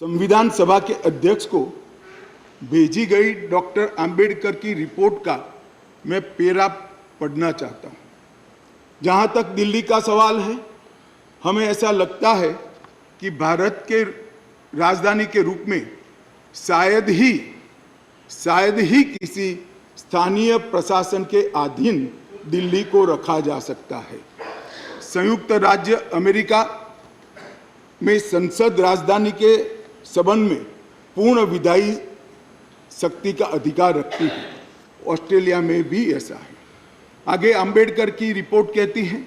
संविधान सभा के अध्यक्ष को भेजी गई डॉक्टर आंबेडकर की रिपोर्ट का मैं पेरा पढ़ना चाहता हूं। जहां तक दिल्ली का सवाल है, हमें ऐसा लगता है कि भारत के राजधानी के रूप में शायद ही किसी स्थानीय प्रशासन के अधीन दिल्ली को रखा जा सकता है। संयुक्त राज्य अमेरिका में संसद राजधानी के संबंध में पूर्ण विधायी शक्ति का अधिकार रखती है। ऑस्ट्रेलिया में भी ऐसा है। आगे अंबेडकर की रिपोर्ट कहती है,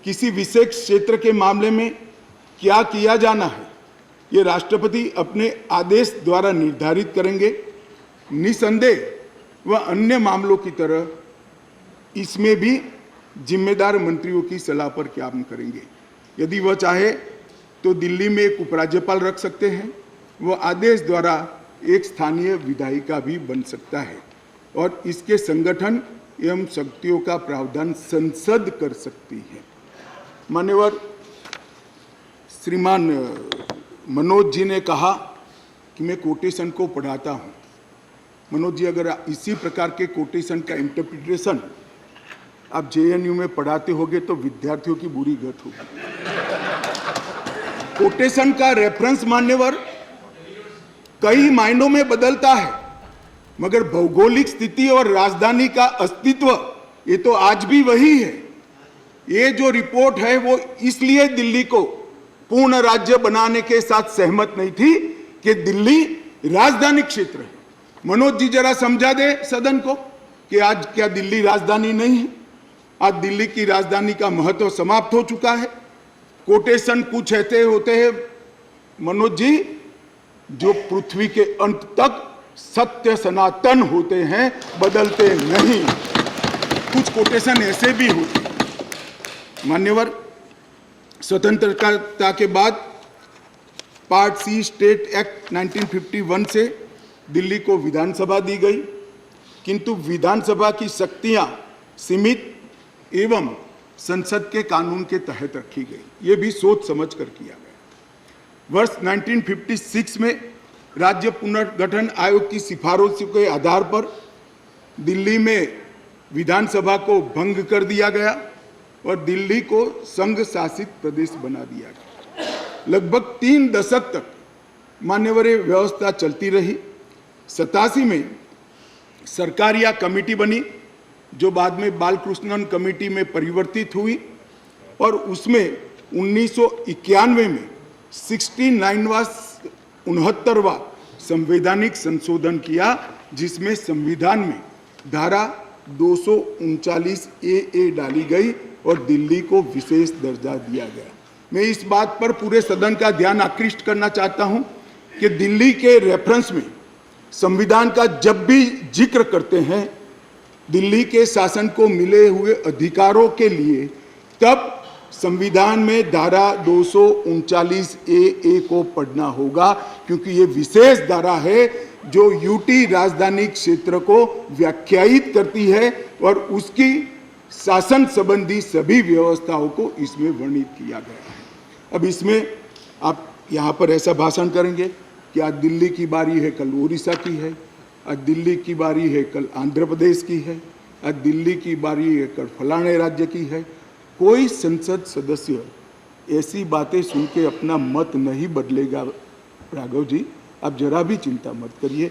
किसी विशेष क्षेत्र के मामले में क्या किया जाना है ये राष्ट्रपति अपने आदेश द्वारा निर्धारित करेंगे। निसंदेह वह अन्य मामलों की तरह इसमें भी जिम्मेदार मंत्रियों की सलाह पर काम करेंगे। यदि वह चाहे तो दिल्ली में एक उपराज्यपाल रख सकते हैं। वह आदेश द्वारा एक स्थानीय विधायिका भी बन सकता है और इसके संगठन एवं शक्तियों का प्रावधान संसद कर सकती है। मान्यवर श्रीमान मनोज जी ने कहा कि मैं कोटेशन को पढ़ाता हूं। मनोज जी, अगर इसी प्रकार के कोटेशन का इंटरप्रिटेशन आप जेएनयू में पढ़ाते होगे तो विद्यार्थियों की बुरी गत होगी। कोटेशन का रेफरेंस मान्यवर कई मायनों में बदलता है, मगर भौगोलिक स्थिति और राजधानी का अस्तित्व ये तो आज भी वही है। ये जो रिपोर्ट है वो इसलिए दिल्ली को पूर्ण राज्य बनाने के साथ सहमत नहीं थी कि दिल्ली राजधानी क्षेत्र है। मनोज जी जरा समझा दे सदन को कि आज क्या दिल्ली राजधानी नहीं है? आज दिल्ली की राजधानी का महत्व समाप्त हो चुका है। कोटेशन कुछ ऐसे होते हैं मनोज जी जो पृथ्वी के अंत तक सत्य सनातन होते हैं, बदलते नहीं। कुछ कोटेशन ऐसे भी होते हैं। मान्यवर, स्वतंत्रता के बाद पार्ट सी स्टेट एक्ट 1951 से दिल्ली को विधानसभा दी गई, किंतु विधानसभा की शक्तियां सीमित एवं संसद के कानून के तहत रखी गई। ये भी सोच समझ कर किया गया। वर्ष 1956 में राज्य पुनर्गठन आयोग की सिफारिशों के आधार पर दिल्ली में विधानसभा को भंग कर दिया गया और दिल्ली को संघ शासित प्रदेश बना दिया गया। लगभग 3 दशक तक मान्यवर व्यवस्था चलती रही। 87 में सरकारिया कमेटी बनी जो बाद में बालकृष्णन कमेटी में परिवर्तित हुई और उसमें 1991 में 69वां संवैधानिक संशोधन किया, जिसमें संविधान में धारा 239 ए डाली गई और दिल्ली को विशेष दर्जा दिया गया। मैं इस बात पर पूरे सदन का ध्यान आकृष्ट करना चाहता हूं कि दिल्ली के रेफरेंस में संविधान का जब भी जिक्र करते हैं दिल्ली के शासन को मिले हुए अधिकारों के लिए, तब संविधान में धारा 239 ए को पढ़ना होगा, क्योंकि ये विशेष धारा है जो यूटी राजधानी क्षेत्र को व्याख्यायित करती है और उसकी शासन संबंधी सभी व्यवस्थाओं को इसमें वर्णित किया गया है। अब इसमें आप यहाँ पर ऐसा भाषण करेंगे कि आज दिल्ली की बारी है, कल उड़ीसा की है, आज दिल्ली की बारी है, कल आंध्र प्रदेश की है, आज दिल्ली की बारी है, कल फलाने राज्य की है। कोई संसद सदस्य ऐसी बातें सुन के अपना मत नहीं बदलेगा। राघव जी, आप जरा भी चिंता मत करिए।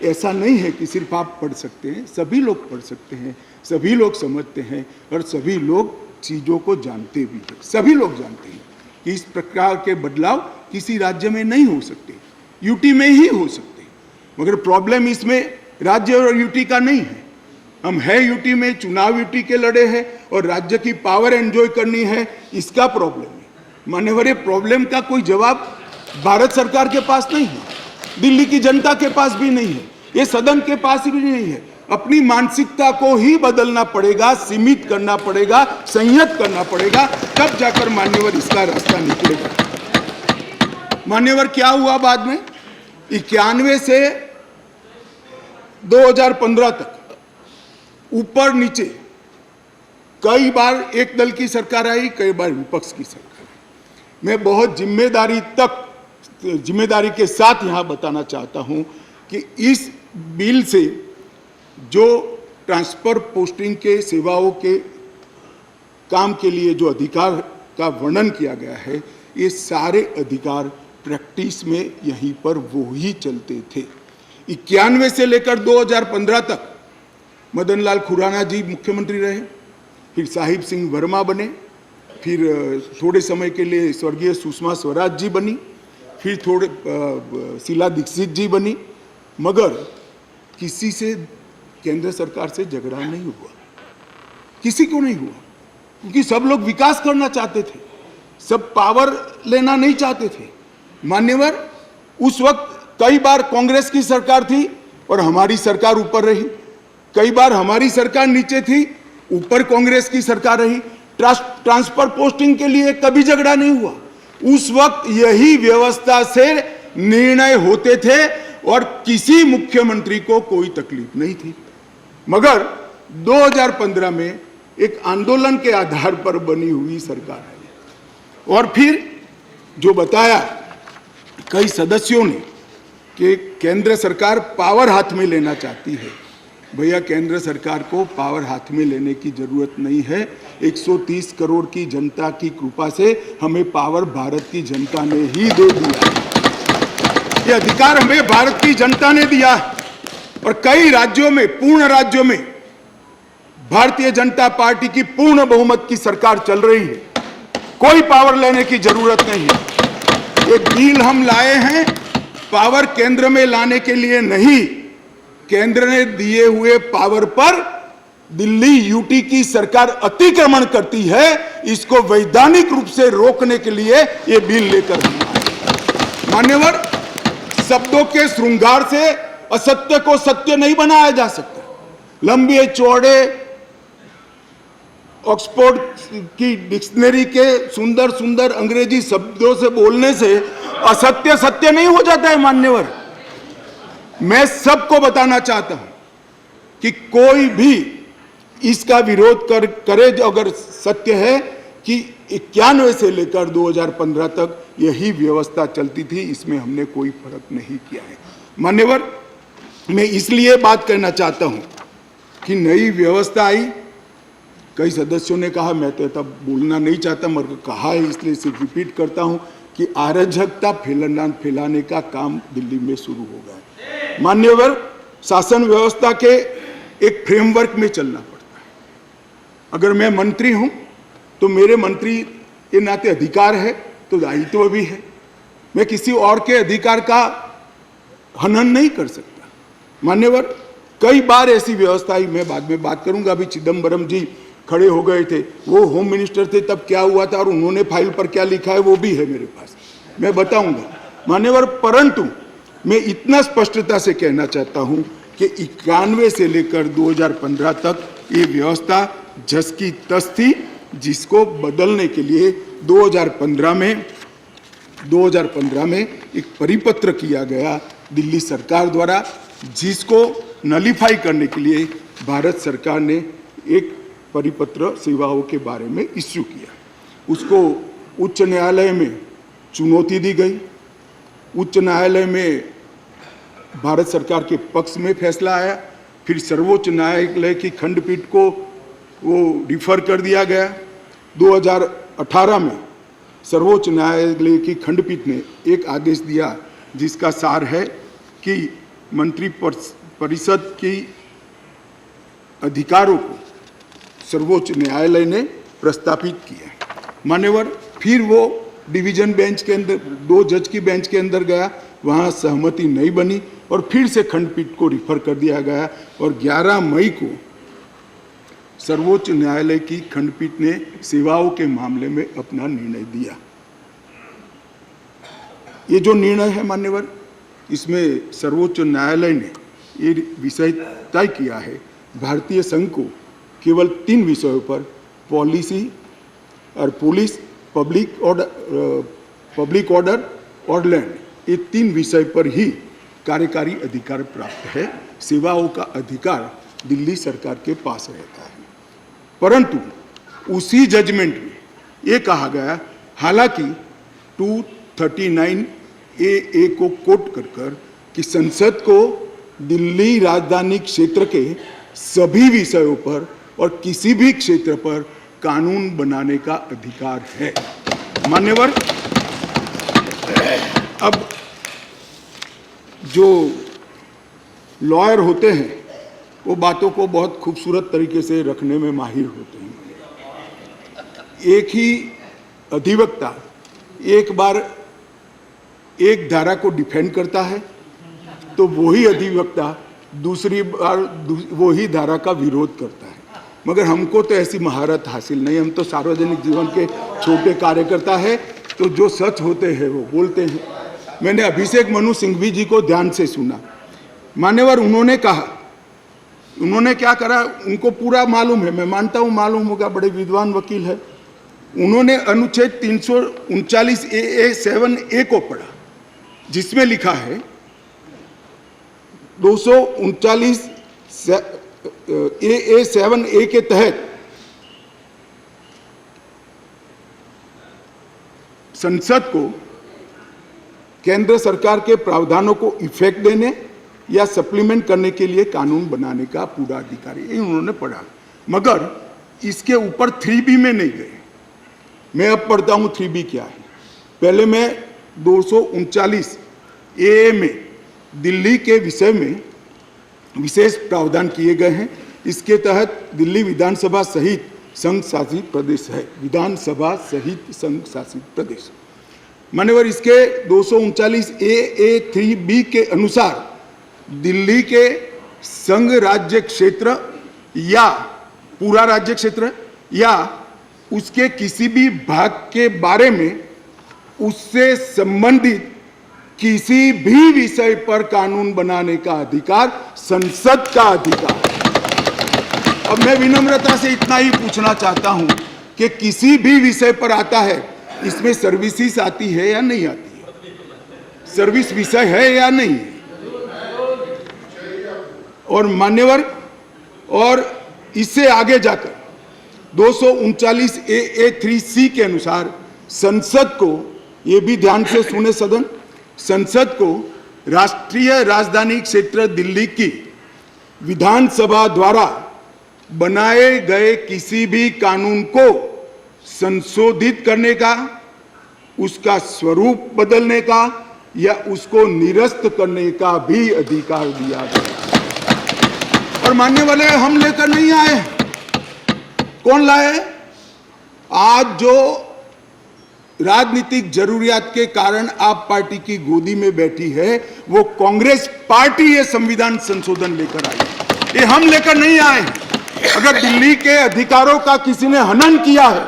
ऐसा नहीं है कि सिर्फ आप पढ़ सकते हैं, सभी लोग पढ़ सकते हैं, सभी लोग समझते हैं और सभी लोग चीज़ों को जानते भी हैं। सभी लोग जानते हैं कि इस प्रकार के बदलाव किसी राज्य में नहीं हो सकते, यूटी में ही हो सकते। मगर प्रॉब्लम इसमें राज्य और यूटी का नहीं है। हम है यूटी में, चुनाव यूटी के लड़े हैं और राज्य की पावर एंजॉय करनी है, इसका प्रॉब्लम है। मान्यवर, ये प्रॉब्लम का कोई जवाब भारत सरकार के पास नहीं है, दिल्ली की जनता के पास भी नहीं है, ये सदन के पास भी नहीं है। अपनी मानसिकता को ही बदलना पड़ेगा, सीमित करना पड़ेगा, संयत करना पड़ेगा, तब जाकर मान्यवर इसका रास्ता निकलेगा। मान्यवर, क्या हुआ बाद में? 91 से 2015 तक ऊपर नीचे कई बार एक दल की सरकार आई, कई बार विपक्ष की सरकार आई। मैं बहुत जिम्मेदारी तक जिम्मेदारी के साथ यहाँ बताना चाहता हूँ कि इस बिल से जो ट्रांसफर पोस्टिंग के सेवाओं के काम के लिए जो अधिकार का वर्णन किया गया है, ये सारे अधिकार प्रैक्टिस में यहीं पर वो ही चलते थे। 91 से लेकर 2015 तक मदन लाल खुराना जी मुख्यमंत्री रहे, फिर साहिब सिंह वर्मा बने, फिर थोड़े समय के लिए स्वर्गीय सुषमा स्वराज जी बनी, फिर थोड़े शीला दीक्षित जी बनी, मगर किसी से केंद्र सरकार से झगड़ा नहीं हुआ, किसी को नहीं हुआ, क्योंकि सब लोग विकास करना चाहते थे, सब पावर लेना नहीं चाहते थे। मान्यवर, उस वक्त कई बार कांग्रेस की सरकार थी और हमारी सरकार ऊपर रही, कई बार हमारी सरकार नीचे थी, ऊपर कांग्रेस की सरकार रही। ट्रांसफर पोस्टिंग के लिए कभी झगड़ा नहीं हुआ। उस वक्त यही व्यवस्था से निर्णय होते थे और किसी मुख्यमंत्री को कोई तकलीफ नहीं थी। मगर 2015 में एक आंदोलन के आधार पर बनी हुई सरकार है और फिर जो बताया कई सदस्यों ने कि केंद्र सरकार पावर हाथ में लेना चाहती है, भैया केंद्र सरकार को पावर हाथ में लेने की जरूरत नहीं है। 130 करोड़ की जनता की कृपा से हमें पावर भारत की जनता ने ही दे दिया। ये अधिकार हमें भारत की जनता ने दिया और कई राज्यों में, पूर्ण राज्यों में भारतीय जनता पार्टी की पूर्ण बहुमत की सरकार चल रही है। कोई पावर लेने की जरूरत नहीं है। एक बिल हम लाए हैं पावर केंद्र में लाने के लिए नहीं, केंद्र ने दिए हुए पावर पर दिल्ली यूटी की सरकार अतिक्रमण करती है, इसको वैधानिक रूप से रोकने के लिए यह बिल लेकर हम आए। मान्यवर, शब्दों के श्रृंगार से असत्य को सत्य नहीं बनाया जा सकता। लंबे चौड़े ऑक्सफोर्ड की डिक्शनरी के सुंदर सुंदर अंग्रेजी शब्दों से बोलने से असत्य सत्य नहीं हो जाता है। मान्यवर, मैं सबको बताना चाहता हूं कि कोई भी इसका विरोध करे, अगर सत्य है कि 91 से लेकर 2015 तक यही व्यवस्था चलती थी, इसमें हमने कोई फर्क नहीं किया है। मान्यवर, मैं इसलिए बात करना चाहता हूं कि नई व्यवस्था आई, कई सदस्यों ने कहा, मैं तो तब बोलना नहीं चाहता मगर कहा है इसलिए सिर्फ रिपीट करता हूं कि अराजकता फैलाने का काम दिल्ली में शुरू हो गया है। मान्यवर, शासन व्यवस्था के एक फ्रेमवर्क में चलना पड़ता है। अगर मैं मंत्री हूं तो मेरे मंत्री के नाते अधिकार है तो दायित्व भी है। मैं किसी और के अधिकार का हनन नहीं कर सकता। मान्यवर, कई बार ऐसी व्यवस्था आई, मैं बाद में बात करूंगा। अभी चिदम्बरम जी खड़े हो गए थे, वो होम मिनिस्टर थे, तब क्या हुआ था और उन्होंने फाइल पर क्या लिखा है वो भी है मेरे पास, मैं बताऊंगा। मान्यवर, परंतु मैं इतना स्पष्टता से कहना चाहता हूं कि 91 से लेकर 2015 तक ये व्यवस्था जस की तस थी, जिसको बदलने के लिए 2015 में एक परिपत्र किया गया दिल्ली सरकार द्वारा, जिसको नलीफाई करने के लिए भारत सरकार ने एक परिपत्र सेवाओं के बारे में इश्यू किया। उसको उच्च न्यायालय में चुनौती दी गई। उच्च न्यायालय में भारत सरकार के पक्ष में फैसला आया, फिर सर्वोच्च न्यायालय की खंडपीठ को वो रिफर कर दिया गया। 2018 में सर्वोच्च न्यायालय की खंडपीठ ने एक आदेश दिया जिसका सार है कि मंत्री परिषद की अधिकारों को सर्वोच्च न्यायालय ने प्रस्तावित किया। मान्यवर, फिर वो डिवीजन बेंच के अंदर, 2 जज की बेंच के अंदर गया, वहाँ सहमति नहीं बनी और फिर से खंडपीठ को रिफर कर दिया गया और 11 मई को सर्वोच्च न्यायालय की खंडपीठ ने सेवाओं के मामले में अपना निर्णय दिया। ये जो निर्णय है मान्यवर, इसमें सर्वोच्च न्यायालय ने ये विषय तय किया है, भारतीय संघ को केवल 3 विषयों पर, पॉलिसी और पुलिस, पब्लिक ऑर्डर और लैंड, ये 3 विषय पर ही कार्यकारी अधिकार प्राप्त है। सेवाओं का अधिकार दिल्ली सरकार के पास रहता है। परंतु उसी जजमेंट में ये कहा गया, हालांकि 239 ए को कोट कर कि संसद को दिल्ली राजधानी क्षेत्र के सभी विषयों पर और किसी भी क्षेत्र पर कानून बनाने का अधिकार है। मान्यवर, अब जो लॉयर होते हैं वो बातों को बहुत खूबसूरत तरीके से रखने में माहिर होते हैं। एक ही अधिवक्ता एक बार एक धारा को डिफेंड करता है तो वही अधिवक्ता दूसरी बार वही धारा का विरोध करता है। मगर हमको तो ऐसी महारत हासिल नहीं, हम तो सार्वजनिक जीवन के छोटे कार्यकर्ता है, तो जो सच होते हैं वो बोलते हैं। मैंने अभिषेक मनु सिंघवी जी को ध्यान से सुना। मान्यवर, उन्होंने कहा, उन्होंने क्या करा उनको पूरा मालूम है, मैं मानता हूं मालूम होगा, बड़े विद्वान वकील है। उन्होंने अनुच्छेद 339 ए 7A को पढ़ा जिसमें लिखा है 239 ए 7A के तहत संसद को केंद्र सरकार के प्रावधानों को इफेक्ट देने या सप्लीमेंट करने के लिए कानून बनाने का पूरा अधिकार है। ये उन्होंने पढ़ा, मगर इसके ऊपर 3B में नहीं गए। मैं अब पढ़ता हूं 3B क्या है। पहले मैं 239 ए में दिल्ली के विषय में विशेष प्रावधान किए गए हैं। इसके तहत दिल्ली विधानसभा सहित संघ शासित प्रदेश है, विधानसभा सहित संघ शासित प्रदेश। मान्यवर, इसके 239 ए 3B के अनुसार दिल्ली के संघ राज्य क्षेत्र या पूरा राज्य क्षेत्र या उसके किसी भी भाग के बारे में उससे संबंधित किसी भी विषय पर कानून बनाने का अधिकार संसद का अधिकार। अब मैं विनम्रता से इतना ही पूछना चाहता हूं कि किसी भी विषय पर आता है, इसमें सर्विसेज आती है या नहीं आती है, सर्विस विषय है या नहीं है। और मान्यवर, और इससे आगे जाकर 239 ए 3C के अनुसार संसद को, ये भी ध्यान से सुने सदन, संसद को राष्ट्रीय राजधानी क्षेत्र दिल्ली की विधानसभा द्वारा बनाए गए किसी भी कानून को संशोधित करने का, उसका स्वरूप बदलने का या उसको निरस्त करने का भी अधिकार दिया गया। और मानने वाले हम लेकर नहीं आए, कौन लाए? आज जो राजनीतिक जरूरियात के कारण आप पार्टी की गोदी में बैठी है, वो कांग्रेस पार्टी ये संविधान संशोधन लेकर आई। ये हम लेकर नहीं आए। अगर दिल्ली के अधिकारों का किसी ने हनन किया है,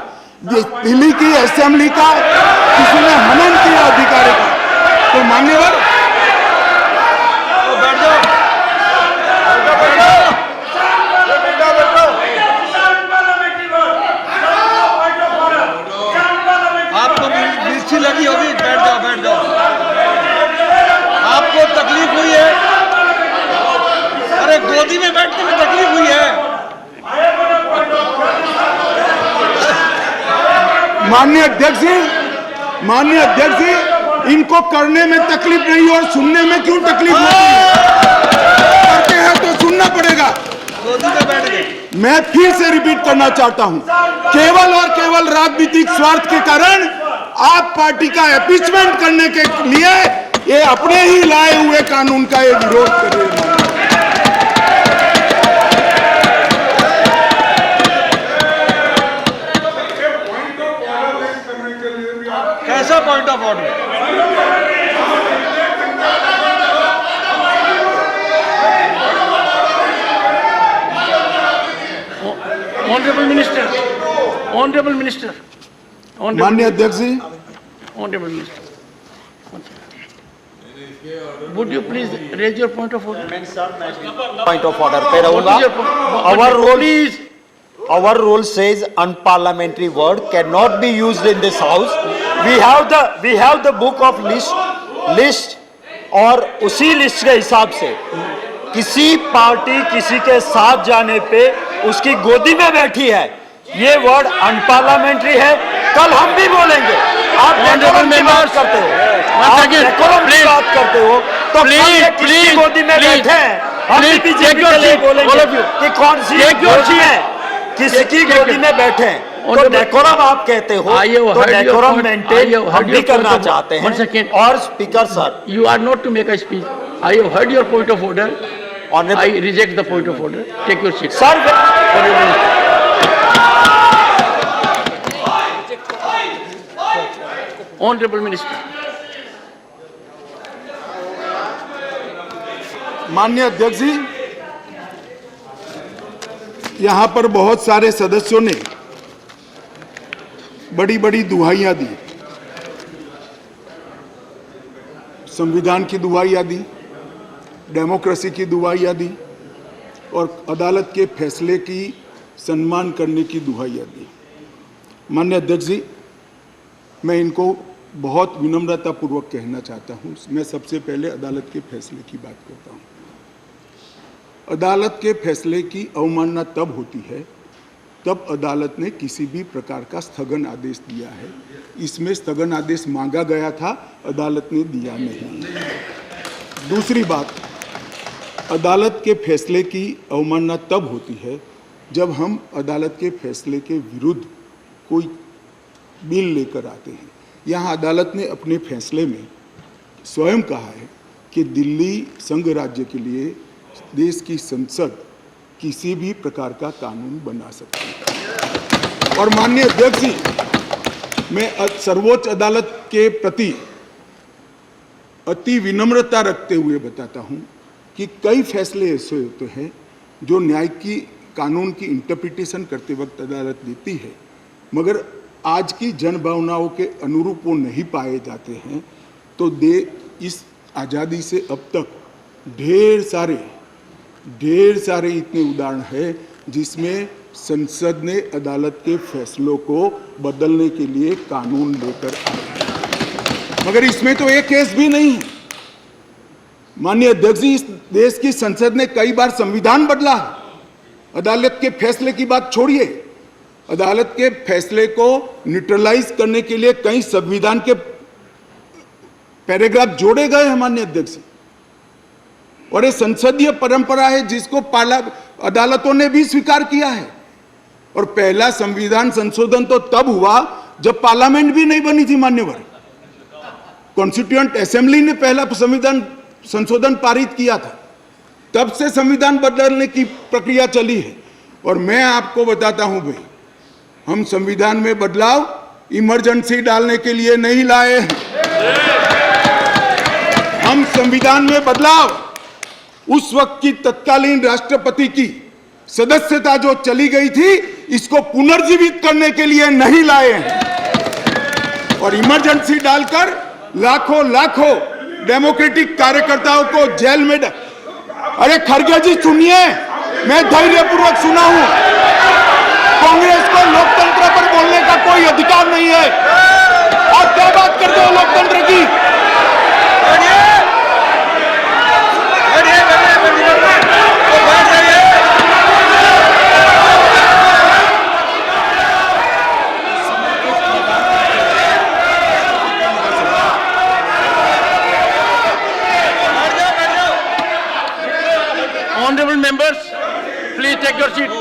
दिल्ली की असेंबली का किसी ने हनन किया अधिकारों का, तो मान्यवर लगी होगी, बैठ जाओ बैठ जाओ। आपको तकलीफ हुई है, अरे गोदी में बैठने में तकलीफ हुई है। माननीय अध्यक्ष जी, इनको करने में तकलीफ नहीं और सुनने में क्यों तकलीफ होती है? करते हैं तो सुनना पड़ेगा। गोदी में बैठ गए। मैं फिर से रिपीट करना चाहता हूं, केवल और केवल राजनीतिक स्वार्थ के कारण आप पार्टी का एपीचमेंट करने के लिए ये अपने ही लाए हुए कानून का ये विरोध कर रहे हैं। कैसा point of order? Honourable minister, माननीय अध्यक्ष जी, honourable minister, would you please raise your point of order? Point of order पे रहूंगा। Our rule says unparliamentary word cannot be used in this house. We have the book of list और उसी list के हिसाब से किसी party किसी के साथ जाने पे उसकी गोदी में बैठी है, ये वर्ड अनपार्लियामेंट्री है। कल हम भी बोलेंगे, आप ऑनरेबल मेंबर्स करते हो। आप second, डेकोरम की please. बात करते हो तो Please, कल ये किसकी please, गोदी में please. बैठे हैं हम भी Please, बीजेपी take your के लिए seat, बोलेंगे all of you. कि कौन सी Take your गोदी seat. में किसकी Take गोदी your- में बैठे हैं तो Honorable- डेकोरम आप कहते हो I have तो heard your decorum point. I maintain have हम heard भी your करना point of- चाहते One हैं second. और speaker sir You are not to make a speech. I have heard your point of order. I honourable reject the point of order. Take your seat. Sir Honorable Minister. Honorable Minister. माननीय अध्यक्ष जी, यहां पर बहुत सारे सदस्यों ने बड़ी बड़ी दुहाइयां दी, संविधान की दुहाइयां दी, डेमोक्रेसी की दुहाइयां दी और अदालत के फैसले की सम्मान करने की दुहाइयां दी। माननीय अध्यक्ष जी, मैं इनको बहुत विनम्रतापूर्वक कहना चाहता हूं। मैं सबसे पहले अदालत के फैसले की बात करता हूं। अदालत के फैसले की अवमानना तब होती है तब अदालत ने किसी भी प्रकार का स्थगन आदेश दिया है। इसमें स्थगन आदेश मांगा गया था, अदालत ने दिया नहीं। दूसरी बात, अदालत के फैसले की अवमानना तब होती है जब हम अदालत के फैसले के विरुद्ध कोई बिल लेकर आते हैं। यहाँ अदालत ने अपने फैसले में स्वयं कहा है कि दिल्ली संघ राज्य के लिए देश की संसद किसी भी प्रकार का कानून बना सकती है। और माननीय अध्यक्ष जी, मैं सर्वोच्च अदालत के प्रति अति विनम्रता रखते हुए बताता हूं कि कई फैसले ऐसे होते हैं जो न्याय की कानून की इंटरप्रिटेशन करते वक्त अदालत देती है, मगर आज की जनभावनाओं के अनुरूप वो नहीं पाए जाते हैं। तो इस आज़ादी से अब तक ढेर सारे इतने उदाहरण हैं जिसमें संसद ने अदालत के फैसलों को बदलने के लिए कानून लेकर आए, मगर इसमें तो एक केस भी नहीं है। माननीय अध्यक्ष जी, इस देश की संसद ने कई बार संविधान बदला है। अदालत के फैसले की बात छोड़िए, अदालत के फैसले को न्यूट्रलाइज करने के लिए कई संविधान के पैराग्राफ जोड़े गए हैं माननीय अध्यक्ष। और ये संसदीय परंपरा है जिसको अदालतों ने भी स्वीकार किया है। और पहला संविधान संशोधन तो तब हुआ जब पार्लियामेंट भी नहीं बनी थी मान्यवर। कॉन्स्टिट्यूएंट असेंबली ने पहला संविधान संशोधन पारित किया था, तब से संविधान बदलने की प्रक्रिया चली है। और मैं आपको बताता हूं भाई, हम संविधान में बदलाव इमरजेंसी डालने के लिए नहीं लाए हैं। हम संविधान में बदलाव उस वक्त की तत्कालीन राष्ट्रपति की सदस्यता जो चली गई थी, इसको पुनर्जीवित करने के लिए नहीं लाए हैं। और इमरजेंसी डालकर लाखों डेमोक्रेटिक कार्यकर्ताओं को जेल में अरे खड़गे जी सुनिए, मैं धैर्यपूर्वक सुना हूं। कांग्रेस को लोकतंत्र पर बोलने का कोई अधिकार नहीं है। आप क्या बात करते हो लोकतंत्र की? Honorable members, please take your seat.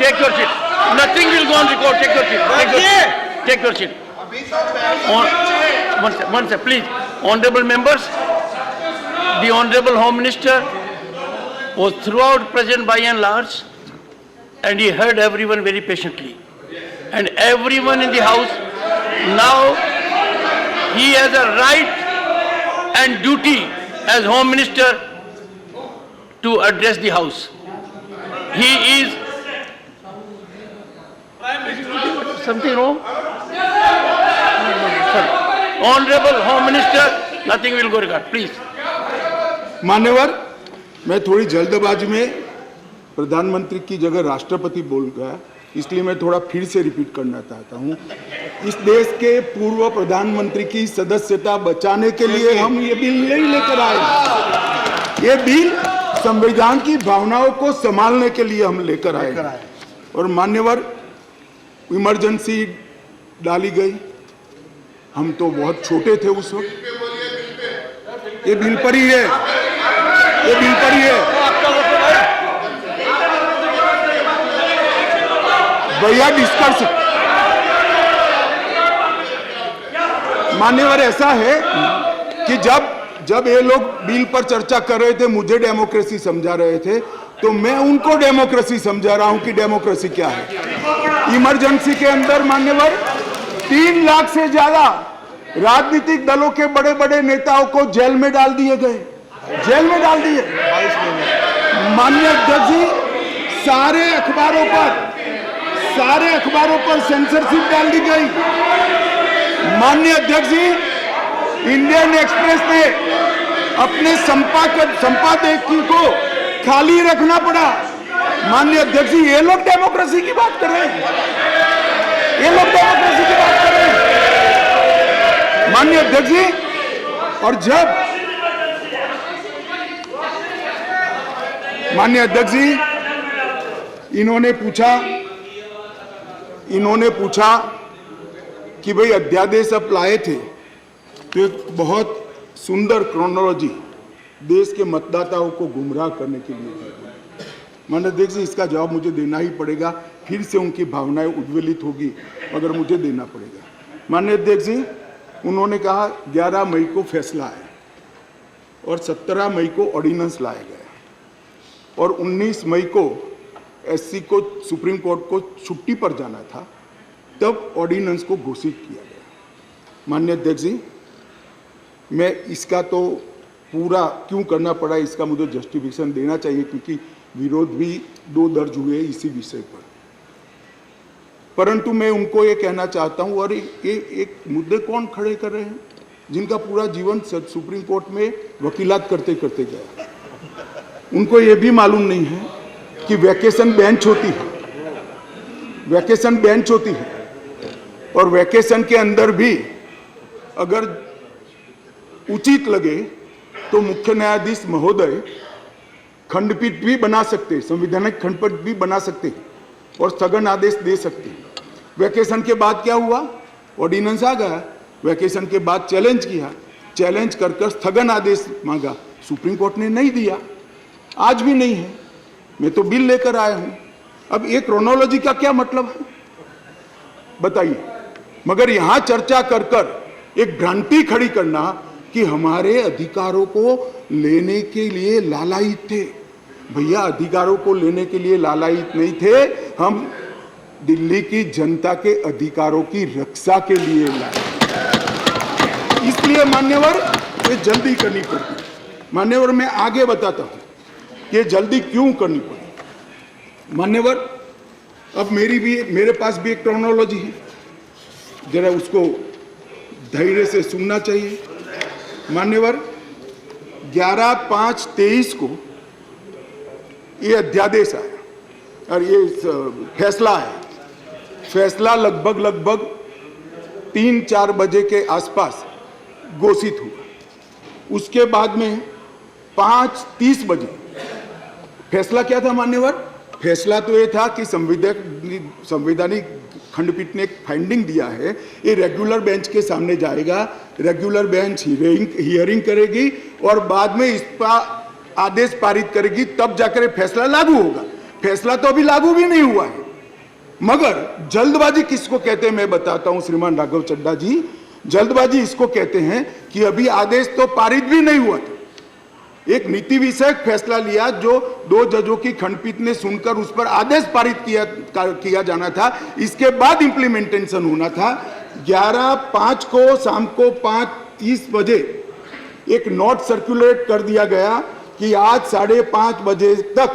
Take your seat. Nothing will go on record. Take your seat. Take your seat. One sec, please. Honorable members, the Honorable Home Minister was throughout present by and large, and he heard everyone very patiently. And everyone in the House, now he has a right and duty as Home Minister to address the House. He is... Something wrong? Sorry. Honorable Home Minister, nothing will go regard. Please. मान्यवर, मैं थोड़ी जल्दबाजी में प्रधानमंत्री की जगह राष्ट्रपति बोल गया, इसलिए मैं थोड़ा फिर से रिपीट करना चाहता हूं। इस देश के पूर्व प्रधानमंत्री की सदस्यता बचाने के लिए हम ये बिल नहीं लेकर आए। ये बिल संविधान की भावनाओं को संभालने के लिए हम लेकर आए। और मान्यवर, इमरजेंसी डाली गई, हम तो बहुत छोटे थे उस वक्त। ये बिल पर ही है, ये बिल पर ही है भैया। डिस्कस मान्यवर ऐसा है कि जब ये लोग बिल पर चर्चा कर रहे थे, मुझे डेमोक्रेसी समझा रहे थे, तो मैं उनको डेमोक्रेसी समझा रहा हूं कि डेमोक्रेसी क्या है। इमरजेंसी के अंदर मान्यवर 3 लाख से ज्यादा राजनीतिक दलों के बड़े बड़े नेताओं को जेल में डाल दिए गए, जेल में डाल दिए। माननीय अध्यक्ष जी, सारे अखबारों पर सेंसरशिप डाल दी गई। माननीय अध्यक्ष जी, इंडियन एक्सप्रेस ने अपने संपादकीय को खाली रखना पड़ा। माननीय अध्यक्ष जी, ये लोग डेमोक्रेसी की बात कर रहे हैं, ये लोग डेमोक्रेसी की बात कर रहे हैं माननीय अध्यक्ष जी। और जब माननीय अध्यक्ष जी इन्होंने पूछा कि भाई अध्यादेश अब लाए थे तो एक बहुत सुंदर क्रोनोलॉजी देश के मतदाताओं को गुमराह करने के लिए। माननीय अध्यक्ष जी, इसका जवाब मुझे देना ही पड़ेगा, फिर से उनकी भावनाएं उद्वेलित होगी अगर मुझे देना पड़ेगा। माननीय अध्यक्ष जी, उन्होंने कहा 11 मई को फैसला है और 17 मई को ऑर्डिनेंस लाया गया और 19 मई को एससी को सुप्रीम कोर्ट को छुट्टी पर जाना था, तब ऑर्डिनेंस को घोषित किया गया। माननीय अध्यक्ष जी, मैं इसका तो पूरा क्यों करना पड़ा इसका मुझे जस्टिफिकेशन देना चाहिए, क्योंकि विरोध भी 2 दर्ज हुए इसी विषय पर। परंतु मैं उनको ये कहना चाहता हूँ, और एक मुद्दे कौन खड़े कर रहे हैं जिनका पूरा जीवन सुप्रीम कोर्ट में वकीलात करते करते गया। उनको ये भी मालूम नहीं है कि वैकेशन बेंच होती है, वैकेशन बेंच होती है, और वैकेशन के अंदर भी अगर उचित लगे तो मुख्य न्यायाधीश महोदय खंडपीठ भी बना सकते हैं, संवैधानिक खंडपीठ भी बना सकते हैं और स्थगन आदेश दे सकते हैं। वैकेशन के बाद क्या हुआ, ऑर्डिनेंस आ गया, वैकेशन के बाद चैलेंज किया, चैलेंज कर स्थगन आदेश मांगा, सुप्रीम कोर्ट ने नहीं दिया, आज भी नहीं है। मैं तो बिल लेकर आया हूं। अब ये क्रोनोलॉजी का क्या मतलब है बताइए। मगर यहां चर्चा कर एक भ्रांति खड़ी करना कि हमारे अधिकारों को लेने के लिए लालायित थे। भैया, अधिकारों को लेने के लिए लालायित नहीं थे, हम दिल्ली की जनता के अधिकारों की रक्षा के लिए लाए। इसलिए मान्यवर, ये जल्दी करनी पड़ती। मान्यवर, मैं आगे बताता हूं कि जल्दी क्यों करनी पड़ी। मान्यवर, अब मेरे पास भी एक क्रोनोलॉजी है, जरा उसको धैर्य से सुनना चाहिए। मान्यवर, 11/5/23 को ये अध्यादेश आया और ये फैसला है। फैसला लगभग 3-4 बजे के आसपास घोषित हुआ। उसके बाद में 5:30 बजे फैसला क्या था मान्यवर? फैसला तो ये था कि संवैधानिक खंडपीठ ने एक फाइंडिंग दिया है, ये रेगुलर बेंच के सामने जाएगा, रेगुलर बेंच हियरिंग करेगी और बाद में इस पर आदेश पारित करेगी, तब जाकर फैसला लागू होगा। फैसला तो अभी लागू भी नहीं हुआ है। मगर जल्दबाजी किसको कहते हैं मैं बताता हूं श्रीमान राघव चड्ढा जी। जल्दबाजी इसको कहते हैं कि अभी आदेश तो पारित भी नहीं हुआ था, एक नीति विषयक फैसला लिया जो 2 जजों की खंडपीठ ने सुनकर उस पर आदेश पारित किया जाना था, इसके बाद इंप्लीमेंटेशन होना था। 11/5 को शाम को 5:30 बजे एक नोट सर्कुलेट कर दिया गया कि आज 5:30 बजे तक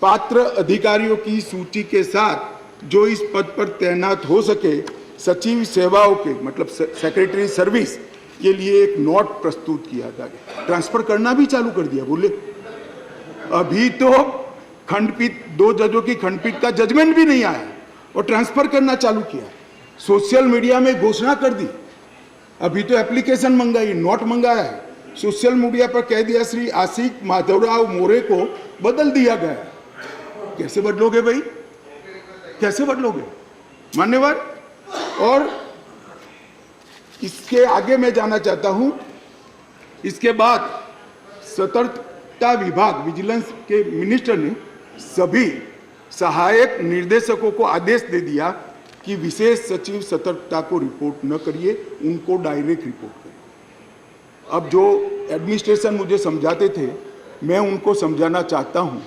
पात्र अधिकारियों की सूची के साथ जो इस पद पर तैनात हो सके, सचिव सेवाओं के मतलब सेक्रेटरी सर्विस के लिए एक नोट प्रस्तुत किया गया। ट्रांसफर करना भी चालू कर दिया। बोले अभी तो खंडपीठ 2 जजों की खंडपीठ का जजमेंट भी नहीं आया और ट्रांसफर करना चालू किया। सोशल मीडिया में घोषणा कर दी, अभी तो एप्लीकेशन मंगाई, नोट मंगाया है, सोशल मीडिया पर कह दिया श्री आशिक माधवराव मोरे को बदल दिया गया। कैसे बदलोगे भाई, कैसे बदलोगे मान्यवर? और इसके आगे मैं जाना चाहता हूं। इसके बाद सतर्कता विभाग विजिलेंस के मिनिस्टर ने सभी सहायक निर्देशकों को आदेश दे दिया कि विशेष सचिव सतर्कता को रिपोर्ट न करिए, उनको डायरेक्ट रिपोर्ट करिए। अब जो एडमिनिस्ट्रेशन मुझे समझाते थे, मैं उनको समझाना चाहता हूं,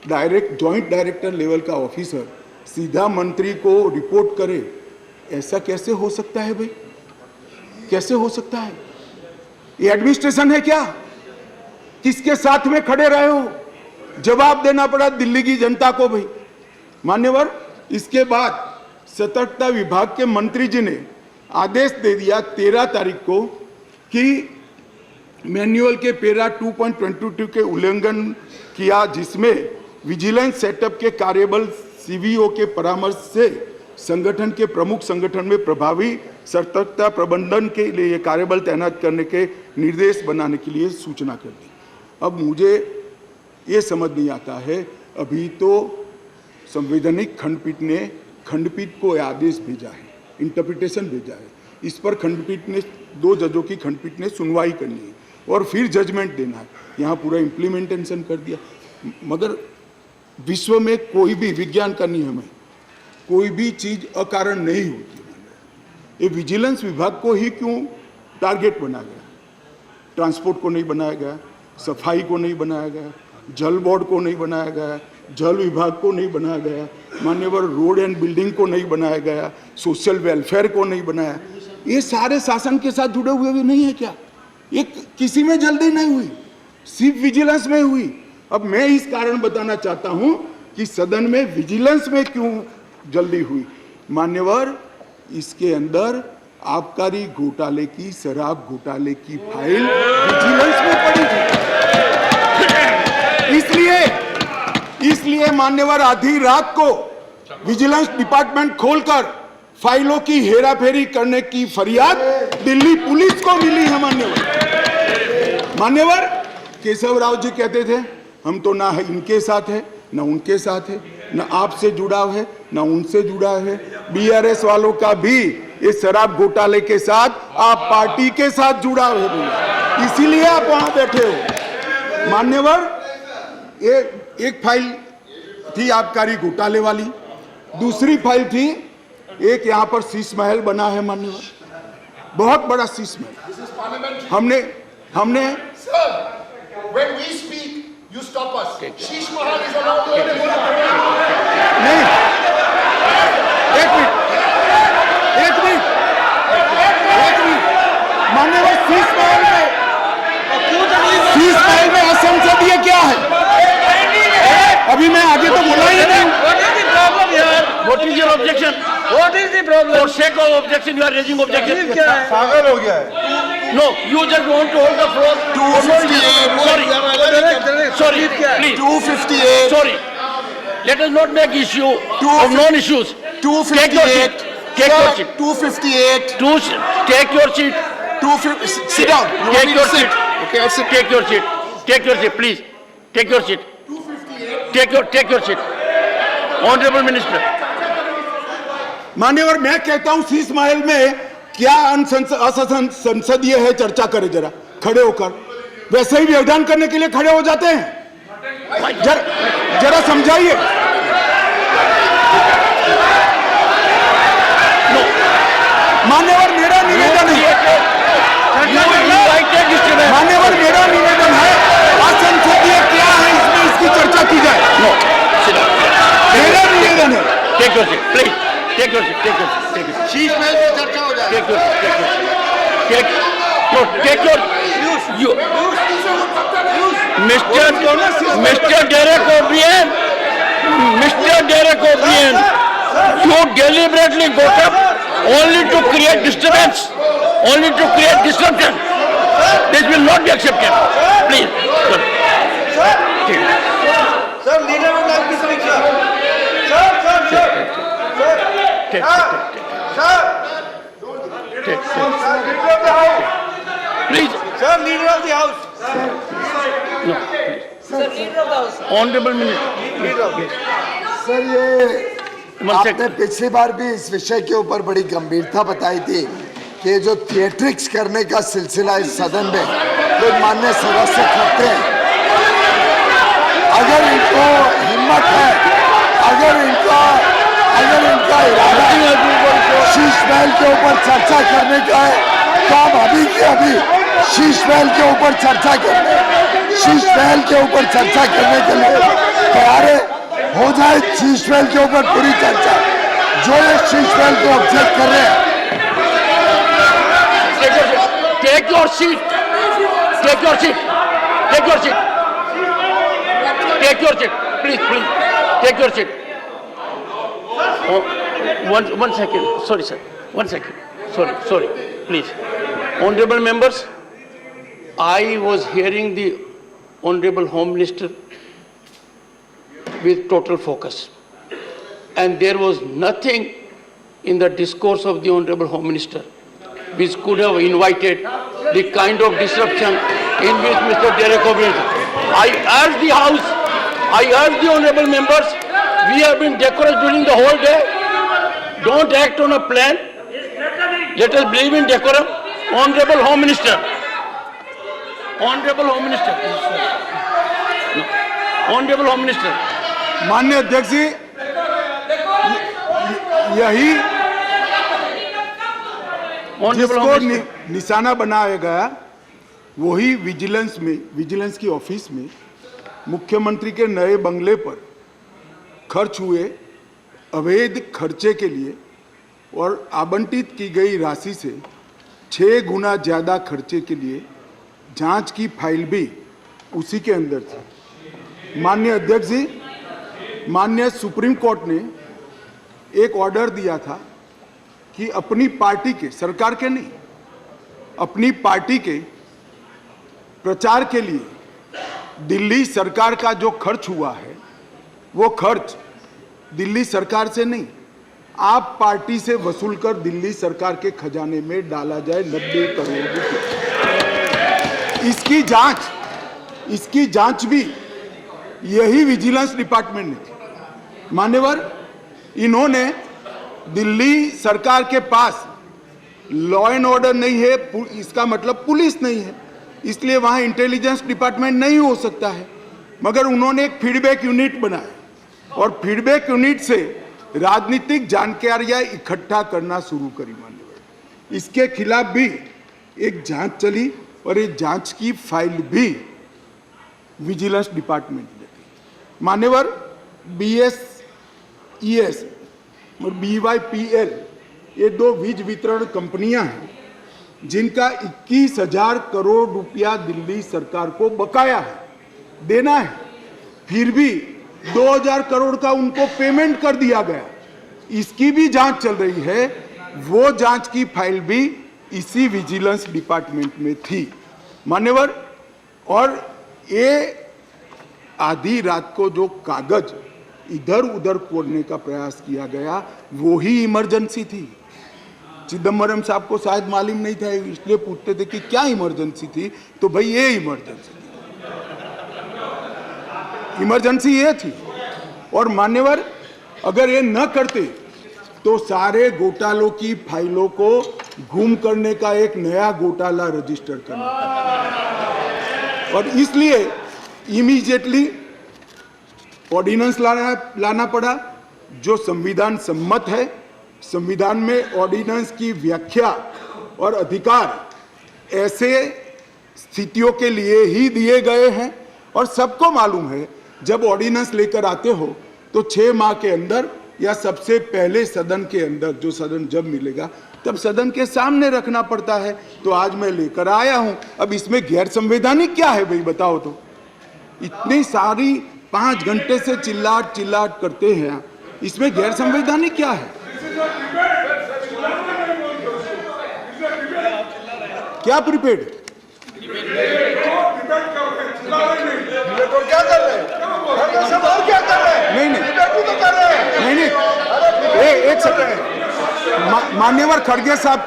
डायरेक्ट जॉइंट डायरेक्टर लेवल का ऑफिसर सीधा मंत्री को रिपोर्ट करे, ऐसा कैसे हो सकता है भाई? कैसे हो सकता है? ये एडमिनिस्ट्रेशन है क्या? किसके साथ में खड़े रहे हो? जवाब देना पड़ा दिल्ली की जनता को भाई। मान्यवर, इसके बाद सतर्कता विभाग के मंत्री जी ने आदेश दे दिया 13 तारीख को कि मैनुअल के पैरा 2.22 के उल्लंघन किया, जिसमें विजिलेंस सेटअप के कार्यबल सीवीओ के परामर्श से संगठन के प्रमुख संगठन में प्रभावी सतर्कता प्रबंधन के लिए कार्यबल तैनात करने के निर्देश बनाने के लिए सूचना कर दी। अब मुझे ये समझ नहीं आता है, अभी तो संवैधानिक खंडपीठ ने खंडपीठ को आदेश भेजा है, इंटरप्रिटेशन भेजा है। इस पर खंडपीठ ने 2 जजों की खंडपीठ ने सुनवाई करनी है और फिर जजमेंट देना है। यहाँ पूरा इम्प्लीमेंटेशन कर दिया। मगर विश्व में कोई भी, विज्ञान का नियम है, कोई भी चीज अकारण नहीं होती है। ये विजिलेंस विभाग को ही क्यों टारगेट बनाया गया? ट्रांसपोर्ट को नहीं बनाया गया, सफाई को नहीं बनाया गया, जल बोर्ड को नहीं बनाया गया, जल विभाग को नहीं बनाया गया, मान्यवर रोड एंड बिल्डिंग को नहीं बनाया गया, सोशल वेलफेयर को नहीं बनाया। ये सारे शासन के साथ जुड़े हुए भी नहीं है क्या? ये किसी में जल्दी नहीं हुई, सिर्फ विजिलेंस में हुई। अब मैं इस कारण बताना चाहता हूं कि सदन में विजिलेंस में क्यों जल्दी हुई। मान्यवर, इसके अंदर आबकारी घोटाले की, शराब घोटाले की फाइल विजिलेंस में पड़ी थी। इसलिए मान्यवर आधी रात को विजिलेंस डिपार्टमेंट खोलकर फाइलों की हेराफेरी करने की फरियाद दिल्ली पुलिस को मिली है। मान्यवर केशव राव जी कहते थे, हम तो ना इनके साथ है, ना उनके साथ है, ना आपसे जुड़ाव है, ना उनसे जुड़ा है। बीआरएस वालों का भी इस शराब घोटाले के साथ आप पार्टी के साथ जुड़ाव है, इसीलिए आप वहां बैठे हो। मान्यवर, एक फाइल थी आबकारी घोटाले वाली, दूसरी फाइल थी एक यहाँ पर शीश महल बना है मान्यवर, बहुत बड़ा शीश महल। हमने When we speak, you stop us. Sheesh Mahal is allowed to नहीं, एक मिनट मान्यवर, शीश महल में असंसदीय क्या है? अभी मैं आगे तो बोला ही नहीं। What is your objection? What is the problem? For sake of objection, you are raising objection. क्या है? पागल हो गया है। No, you just want to hold the floor. 258. Sorry, please. 258. Sorry. Let us not make issue of non-issues. Take your seat. 258. Take your seat. 258. Take your seat. 250. Sit down. You want Take me your to seat. Okay, I'll sit. Take your seat. Take your seat, please. Take your seat. 258. Take your seat. Honorable Minister. मान्यवर, मैं कहता हूं शीश महल में क्या असंसदीय है, चर्चा करें जरा खड़े होकर। वैसे ही व्यवधान करने के लिए खड़े हो जाते हैं, जरा समझाइए। मान्यवर, मेरा निवेदन है, मान्यवर मेरा निवेदन है, असंसदीय क्या है इसमें इसकी चर्चा की जाए। मेरा निवेदन है। Take your seat, please. Take your seat. Take your seat. Take your seat. Sheesh Mahal पे चर्चा हो जाए। Take your seat. Take your seat. Take your. You. Mr. Derek O'Brien. Mr. Derek O'Brien. You deliberately got up only to create disturbance, only to create disruption. This will not be accepted. Please. Sir, leader would like to speak, sir. Sir. Take. Sir. Take. Sir, leader of the house. Please. Sir, leader of the house. No. Sir, leader of the house. Honorable Minister. Leader of the house. Sir, ये One आपने second. पिछली बार भी इस विषय के ऊपर बड़ी गंभीरता बताई थी कि जो थिएट्रिक्स करने का सिलसिला इस सदन में कोई मान्य सदस्य करते हैं, अगर इनको हिम्मत है, अगर इनका इरादा शीश महल के ऊपर चर्चा करने का है, तो हम अभी के अभी शीश महल के ऊपर चर्चा करने के लिए तैयार है। हो जाए शीश महल के ऊपर पूरी चर्चा। जो ये शीश महल को ऑब्जेक्ट कर रहे हैं, Take your seat. Take your seat. Take your seat. Take your seat. Please, please. Take your seat. Oh, one second. Sorry, sir. 1 second. Sorry. Please. Honorable members, I was hearing the Honorable Home Minister with total focus. And there was nothing in the discourse of the Honorable Home Minister which could have invited the kind of disruption in which Mr. Derek O'Brien. I urge the House, I urge the honorable members, we have been decorous during the whole day. Don't act on a plan. Let us believe in decorum. Honorable Home Minister. Honorable Home Minister. No. Honorable Home Minister. माननीय अध्यक्ष जी, यही जिसको निशाना बनाया गया, वही vigilance की office में मुख्यमंत्री के नए बंगले पर खर्च हुए अवैध खर्चे के लिए और आवंटित की गई राशि से 6 गुना ज्यादा खर्चे के लिए जांच की फाइल भी उसी के अंदर थी। माननीय अध्यक्ष जी, माननीय सुप्रीम कोर्ट ने एक ऑर्डर दिया था कि अपनी पार्टी के, सरकार के नहीं, अपनी पार्टी के प्रचार के लिए दिल्ली सरकार का जो खर्च हुआ है, वो खर्च दिल्ली सरकार से नहीं, आप पार्टी से वसूल कर दिल्ली सरकार के खजाने में डाला जाए 90 करोड़ रुपए। इसकी जांच भी यही विजिलेंस डिपार्टमेंट ने की। मान्यवर, इन्होंने दिल्ली सरकार के पास लॉ एंड ऑर्डर नहीं है, इसका मतलब पुलिस नहीं है, इसलिए वहां इंटेलिजेंस डिपार्टमेंट नहीं हो सकता है, मगर उन्होंने एक फीडबैक यूनिट बनाया और फीडबैक यूनिट से राजनीतिक जानकारियां इकट्ठा करना शुरू करी। मान्यवर, इसके खिलाफ भी एक जांच चली और ये जांच की फाइल भी विजिलेंस डिपार्टमेंट ने दी। मान्यवर, BSES और BYPL ये 2 वीज वितरण कंपनियां हैं जिनका 21,000 करोड़ रुपया दिल्ली सरकार को बकाया है, देना है, फिर भी 2,000 करोड़ का उनको पेमेंट कर दिया गया। इसकी भी जांच चल रही है, वो जांच की फाइल भी इसी विजिलेंस डिपार्टमेंट में थी। मान्यवर, और ये आधी रात को जो कागज इधर उधर कोड़ने का प्रयास किया गया, वो ही इमरजेंसी थी। चिदम्बरम साहब को शायद मालूम नहीं था, इसलिए पूछते थे कि क्या इमरजेंसी थी, तो भाई ये इमरजेंसी थी, इमरजेंसी ये थी। और मान्यवर, अगर ये न करते तो सारे घोटालों की फाइलों को गुम करने का एक नया घोटाला रजिस्टर करना पड़ा और इसलिए इमीडिएटली ऑर्डिनेंस लाना पड़ा जो संविधान सम्मत है। संविधान में ऑर्डिनेंस की व्याख्या और अधिकार ऐसे स्थितियों के लिए ही दिए गए हैं और सबको मालूम है, जब ऑर्डिनेंस लेकर आते हो तो 6 माह के अंदर या सबसे पहले सदन के अंदर, जो सदन जब मिलेगा तब सदन के सामने रखना पड़ता है। तो आज मैं लेकर आया हूं। अब इसमें गैर संवैधानिक क्या है भाई, बताओ तो। इतनी सारी 5 घंटे से चिल्लाट करते हैं, इसमें गैर संवैधानिक क्या है? क्या प्रीपेड? नहीं, एक सेकंड। मान्यवर, खड़गे साहब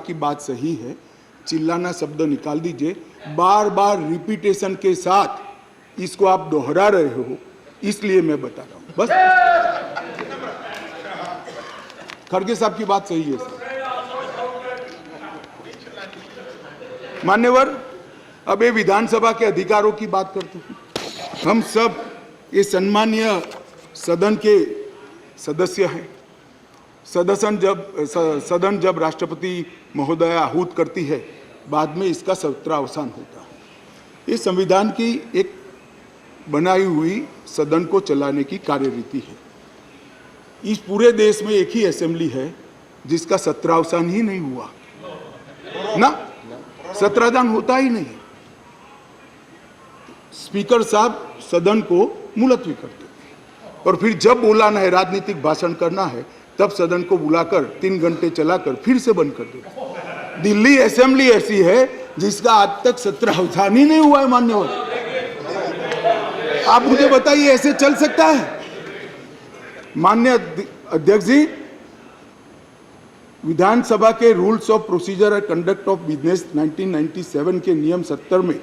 की बात सही है, चिल्लाना शब्द निकाल दीजिए। बार बार रिपीटेशन के साथ इसको आप दोहरा रहे हो, इसलिए मैं बता रहा हूं बस। खड़गे साहब की बात सही है सर। मान्यवर, अब ये विधानसभा के अधिकारों की बात करते हैं। हम सब ये सम्मानीय सदन के सदस्य हैं। सदन जब राष्ट्रपति महोदया आहूत करती है, बाद में इसका सत्रावसान होता है। ये संविधान की एक बनाई हुई सदन को चलाने की कार्यरीति है। इस पूरे देश में एक ही असेंबली है जिसका सत्रावसान ही नहीं हुआ ना, सत्रावसान होता ही नहीं। स्पीकर साहब सदन को मुलतवी कर देते और फिर जब बोलाना है, राजनीतिक भाषण करना है, तब सदन को बुलाकर 3 घंटे चलाकर फिर से बंद कर देते। दिल्ली असेंबली ऐसी है जिसका आज तक सत्रावसान ही नहीं हुआ है। मान्यवर, आप मुझे बताइए, ऐसे चल सकता है? माननीय अध्यक्ष जी, विधानसभा के rules of procedure and conduct of business 1997 के नियम 70 में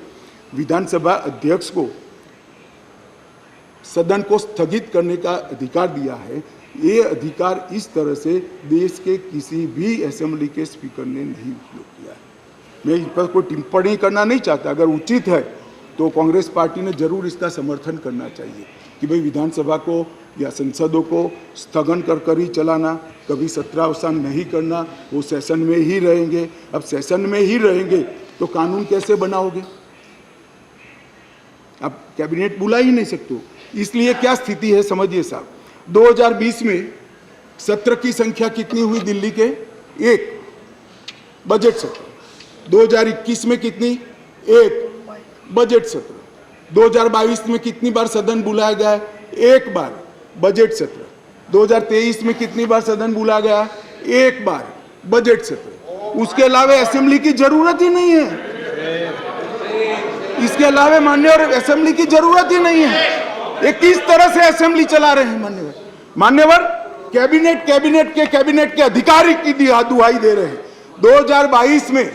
विधानसभा अध्यक्ष को सदन को स्थगित करने का अधिकार दिया है। ये अधिकार इस तरह से देश के किसी भी असेंबली के स्पीकर ने नहीं उपयोग किया है। मैं इस पर कोई टिप्पणी करना नहीं चाहता। अगर उचित है तो कांग्रेस पार्टी ने जरूर इसका समर्थन करना चाहिए कि भाई विधानसभा को या संसदों को स्थगन कर ही चलाना, कभी सत्रावसान नहीं करना, वो सेशन में ही रहेंगे। अब सेशन में ही रहेंगे तो कानून कैसे बनाओगे? आप कैबिनेट बुला ही नहीं सकते हो। इसलिए क्या स्थिति है समझिए साहब, 2020 में सत्र की संख्या कितनी हुई दिल्ली के? 1 बजट सत्र। 2021 में कितनी? 1 बजट सत्र। 2022 में कितनी बार सदन बुलाया गया है? 1 बार बजट सत्र। 2023 में कितनी बार सदन बुलाया गया? 1 बार बजट सत्र। उसके अलावा असेंबली की जरूरत ही नहीं है। इसके अलावा मान्यवर असेंबली की जरूरत ही नहीं है। ये किस तरह से असेंबली चला रहे हैं मान्यवर? कैबिनेट के अधिकारी की दुहाई दे रहे हैं। 2022 में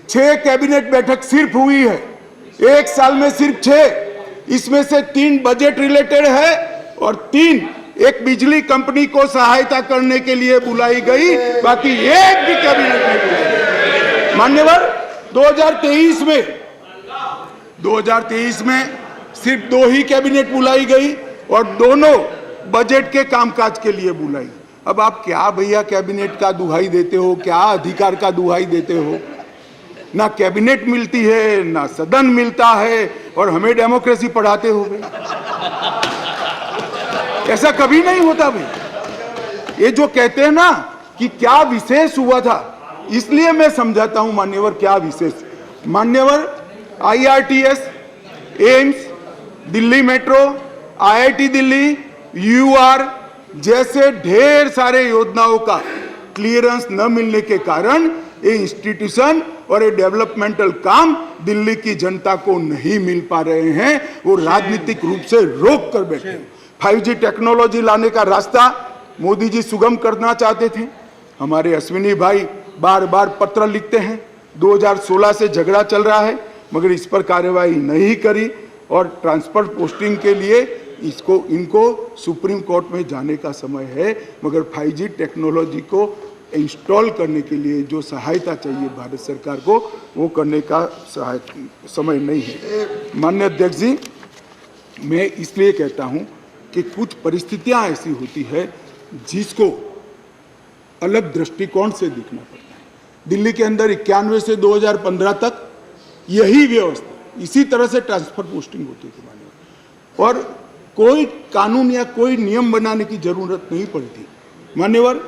6 कैबिनेट बैठक सिर्फ हुई है, 1 साल में सिर्फ 6। इसमें से 3 बजट रिलेटेड है और 3 एक बिजली कंपनी को सहायता करने के लिए बुलाई गई, बाकी एक भी कैबिनेट नहीं बुलाई। मान्यवर, 2023 में सिर्फ 2 ही कैबिनेट बुलाई गई और दोनों बजट के कामकाज के लिए बुलाई। अब आप क्या भैया कैबिनेट का दुहाई देते हो, क्या अधिकार का दुहाई देते हो? ना कैबिनेट मिलती है, ना सदन मिलता है, और हमें डेमोक्रेसी पढ़ाते हो भाई। ऐसा कभी नहीं होता भाई। ये जो कहते हैं ना कि क्या विशेष हुआ था, इसलिए मैं समझाता हूं मान्यवर क्या विशेष। मान्यवर, IRTS, AIIMS, Delhi metro, IIT Delhi, UR जैसे ढेर सारे योजनाओं का क्लियरेंस न मिलने के कारण ये इंस्टीट्यूशन और ये डेवलपमेंटल काम दिल्ली की जनता को नहीं मिल पा रहे हैं। वो राजनीतिक रूप से रोक कर बैठे हैं। 5G टेक्नोलॉजी लाने का रास्ता मोदी जी सुगम करना चाहते थे। हमारे अश्विनी भाई बार बार पत्र लिखते हैं। 2016 से झगड़ा चल रहा है, मगर इस पर कार्यवाही नहीं करी और ट्रांसफर पोस्टिंग के लिए इनको सुप्रीम कोर्ट में जाने का समय है। मगर 5G टेक्नोलॉजी को इंस्टॉल करने के लिए जो सहायता चाहिए भारत सरकार को, वो करने का समय नहीं है। माननीय अध्यक्ष जी, मैं इसलिए कहता हूं कि कुछ परिस्थितियां ऐसी होती है जिसको अलग दृष्टिकोण से देखना पड़ता है। दिल्ली के अंदर 91 से 2015 तक यही व्यवस्था, इसी तरह से ट्रांसफर पोस्टिंग होती थी मान्यवर, और कोई कानून या कोई नियम बनाने की जरूरत नहीं पड़ती। मान्यवर,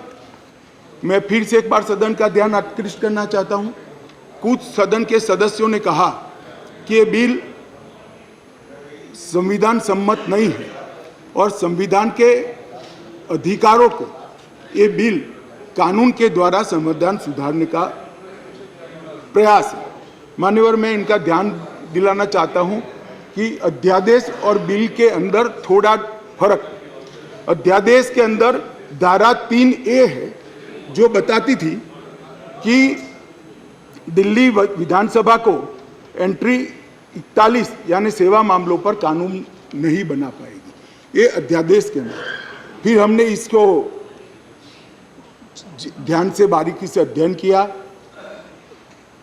मैं फिर से एक बार सदन का ध्यान आकृष्ट करना चाहता हूं। कुछ सदन के सदस्यों ने कहा कि ये बिल संविधान सम्मत नहीं है और संविधान के अधिकारों को ये बिल कानून के द्वारा संविधान सुधारने का प्रयास है। मान्यवर, मैं इनका ध्यान दिलाना चाहता हूं कि अध्यादेश और बिल के अंदर थोड़ा फर्क। अध्यादेश के अंदर धारा 3A है जो बताती थी कि दिल्ली विधानसभा को एंट्री 41 यानी सेवा मामलों पर कानून नहीं बना पाएगी, ये अध्यादेश के अंदर। फिर हमने इसको ध्यान से बारीकी से अध्ययन किया,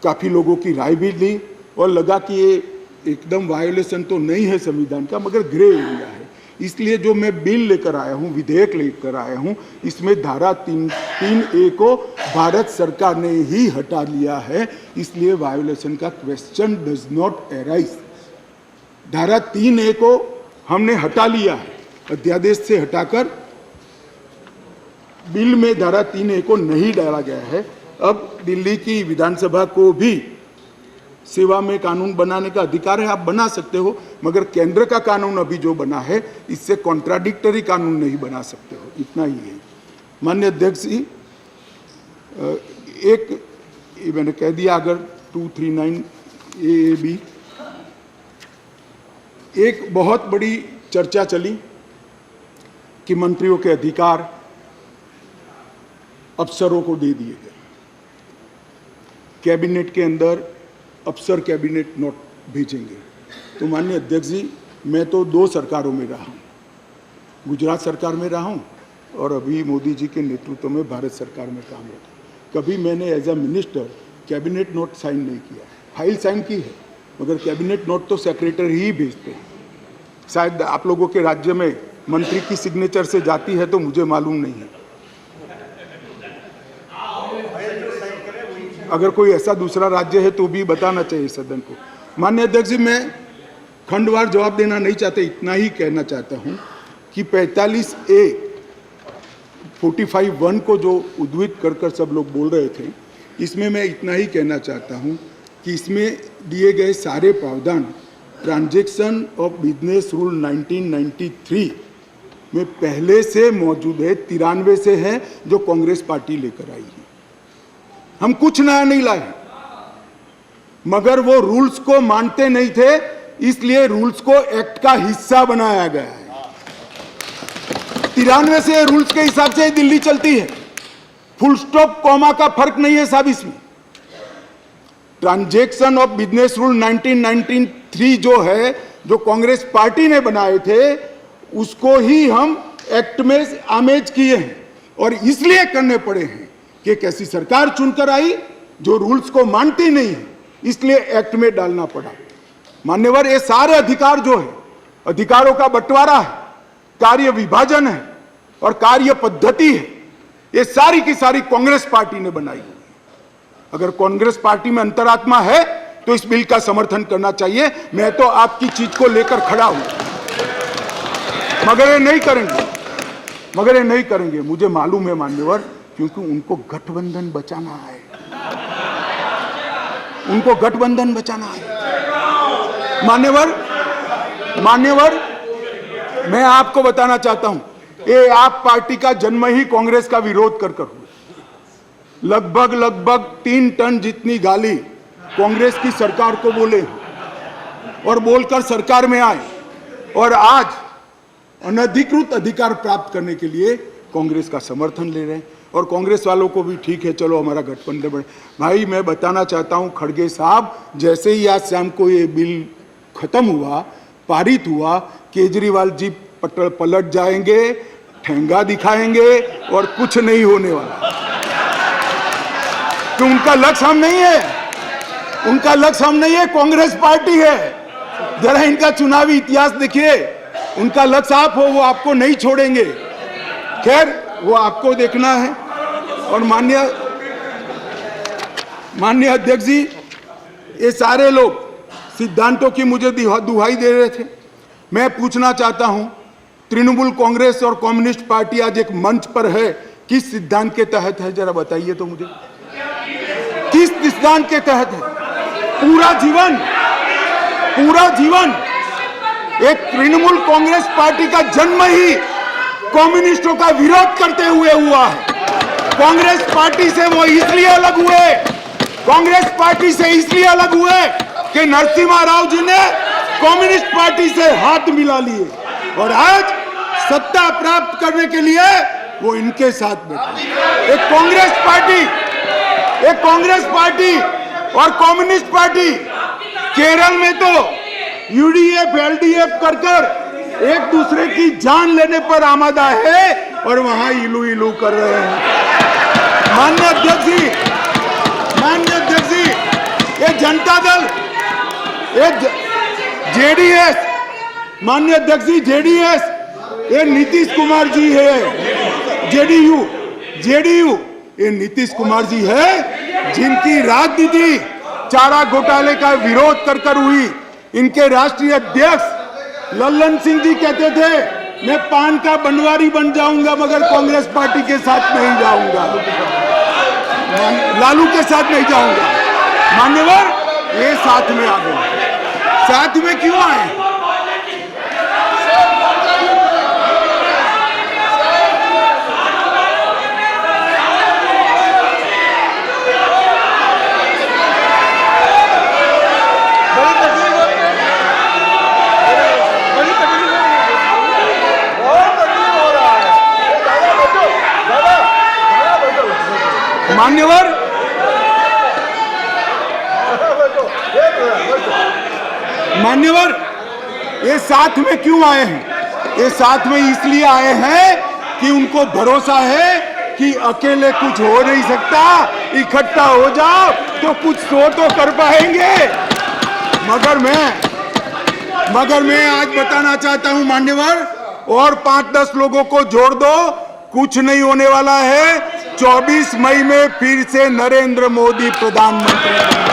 काफी लोगों की राय भी ली और लगा कि ये एकदम वायोलेशन तो नहीं है संविधान का, मगर ग्रे एरिया है। इसलिए जो मैं बिल लेकर आया हूँ, विधेयक लेकर आया हूँ, इसमें धारा 3(3)(a) को भारत सरकार ने ही हटा लिया है, इसलिए वायोलेशन का क्वेश्चन डज नॉट अराइज। धारा 3(a) को हमने हटा लिया है, अध्यादेश से हटाकर बिल में धारा 3(a) को नहीं डाला गया है। अब दिल्ली की विधानसभा को भी सेवा में कानून बनाने का अधिकार है, आप बना सकते हो, मगर केंद्र का कानून अभी जो बना है इससे कॉन्ट्राडिक्टरी कानून नहीं बना सकते हो, इतना ही है। माननीय अध्यक्ष जी, एक मैंने कह दिया, अगर 239(a)(b) एक बहुत बड़ी चर्चा चली कि मंत्रियों के अधिकार अफसरों को दे दिए गए। कैबिनेट के अंदर अफसर कैबिनेट नोट भेजेंगे। तो माननीय अध्यक्ष जी, मैं तो 2 सरकारों में रहा हूँ, गुजरात सरकार में रहा हूँ और अभी मोदी जी के नेतृत्व में भारत सरकार में काम रखा। कभी मैंने as a minister cabinet note sign नहीं किया, फाइल साइन की है, मगर कैबिनेट नोट तो सेक्रेटरी ही भेजते हैं। शायद आप लोगों के राज्य में मंत्री की सिग्नेचर से जाती है तो मुझे मालूम नहीं है। अगर कोई ऐसा दूसरा राज्य है तो भी बताना चाहिए सदन को। माननीय अध्यक्ष जी, मैं खंडवार जवाब देना नहीं चाहता, इतना ही कहना चाहता हूं कि 45(a) 45(1) को जो उद्धृत कर सब लोग बोल रहे थे, इसमें मैं इतना ही कहना चाहता हूं कि इसमें दिए गए सारे प्रावधान ट्रांजैक्शन ऑफ बिजनेस रूल 1993 में पहले से मौजूद है, 93 से है, जो कांग्रेस पार्टी लेकर आई है। हम कुछ नया नहीं लाए, मगर वो रूल्स को मानते नहीं थे, इसलिए रूल्स को एक्ट का हिस्सा बनाया गया है। 93 से रूल्स के हिसाब से दिल्ली चलती है, फुल स्टॉप कॉमा का फर्क नहीं है साहब इसमें। ट्रांजैक्शन ऑफ बिजनेस रूल 1993 जो है, जो कांग्रेस पार्टी ने बनाए थे, उसको ही हम एक्ट में आमेज किए हैं और इसलिए करने पड़े हैं कि एक ऐसी सरकार चुनकर आई जो रूल्स को मानती नहीं है, इसलिए एक्ट में डालना पड़ा। मान्यवर, ये सारे अधिकार जो है, अधिकारों का बंटवारा है, कार्य विभाजन है और कार्य पद्धति है, ये सारी की सारी कांग्रेस पार्टी ने बनाई है। अगर कांग्रेस पार्टी में अंतरात्मा है तो इस बिल का समर्थन करना चाहिए। मैं तो आपकी चीज को लेकर खड़ा हूं, मगर ये नहीं करेंगे, मुझे मालूम है मान्यवर, क्योंकि उनको गठबंधन बचाना है, मान्यवर, मैं आपको बताना चाहता हूं, ये आप पार्टी का जन्म ही कांग्रेस का विरोध कर हुआ। लगभग 3 टन जितनी गाली कांग्रेस की सरकार को बोले और बोलकर सरकार में आए, और आज अनधिकृत अधिकार प्राप्त करने के लिए कांग्रेस का समर्थन ले रहे हैं। और कांग्रेस वालों को भी ठीक है, चलो हमारा गठबंधन बढ़े। भाई, मैं बताना चाहता हूं खड़गे साहब, जैसे ही आज शाम को ये बिल खत्म हुआ, पारित हुआ, केजरीवाल जी पलट जाएंगे, ठेंगा दिखाएंगे और कुछ नहीं होने वाला। तो उनका लक्ष्य हम नहीं है, कांग्रेस पार्टी है। जरा इनका चुनावी इतिहास देखिए, उनका लक्ष्य आप हो, वो आपको नहीं छोड़ेंगे। खैर, वो आपको देखना है। और माननीय अध्यक्ष जी, ये सारे लोग सिद्धांतों की मुझे दुहाई दे रहे थे। मैं पूछना चाहता हूं, तृणमूल कांग्रेस और कम्युनिस्ट पार्टी आज एक मंच पर है, किस सिद्धांत के तहत है? जरा बताइए तो मुझे, किस सिद्धांत के तहत है? पूरा जीवन एक तृणमूल कांग्रेस पार्टी का जन्म ही कम्युनिस्टों का विरोध करते हुए हुआ है। कांग्रेस पार्टी से वो इसलिए अलग हुए कि नरसिम्हा राव जी ने कम्युनिस्ट पार्टी से हाथ मिला लिए और आज सत्ता प्राप्त करने के लिए वो इनके साथ बैठे। एक कांग्रेस पार्टी और कम्युनिस्ट पार्टी केरल में तो यूडीएफ एलडीएफ कर एक दूसरे की जान लेने पर आमादा है और वहां इलू कर रहे हैं। माननीय अध्यक्ष जी, ये जनता दल, ये जेडीएस, माननीय अध्यक्ष जी, जेडीएस, ये नीतीश कुमार जी है, जेडीयू, ये नीतीश कुमार जी है, जिनकी राजनीति चारा घोटाले का विरोध कर हुई। इनके राष्ट्रीय अध्यक्ष लल्लन सिंह जी कहते थे मैं पान का बनवारी बन जाऊंगा मगर कांग्रेस पार्टी के साथ नहीं जाऊंगा, लालू के साथ नहीं जाऊंगा। मान्यवर, ये साथ में आ गए। साथ में क्यों आए? मान्यवर, ये साथ में क्यों आए हैं? ये साथ में इसलिए आए हैं कि उनको भरोसा है कि अकेले कुछ हो नहीं सकता, इकट्ठा हो जाओ तो कुछ तो कर पाएंगे। मगर मैं आज बताना चाहता हूं मान्यवर, और 5-10 लोगों को जोड़ दो, कुछ नहीं होने वाला है। 24 मई में फिर से नरेंद्र मोदी प्रधानमंत्री।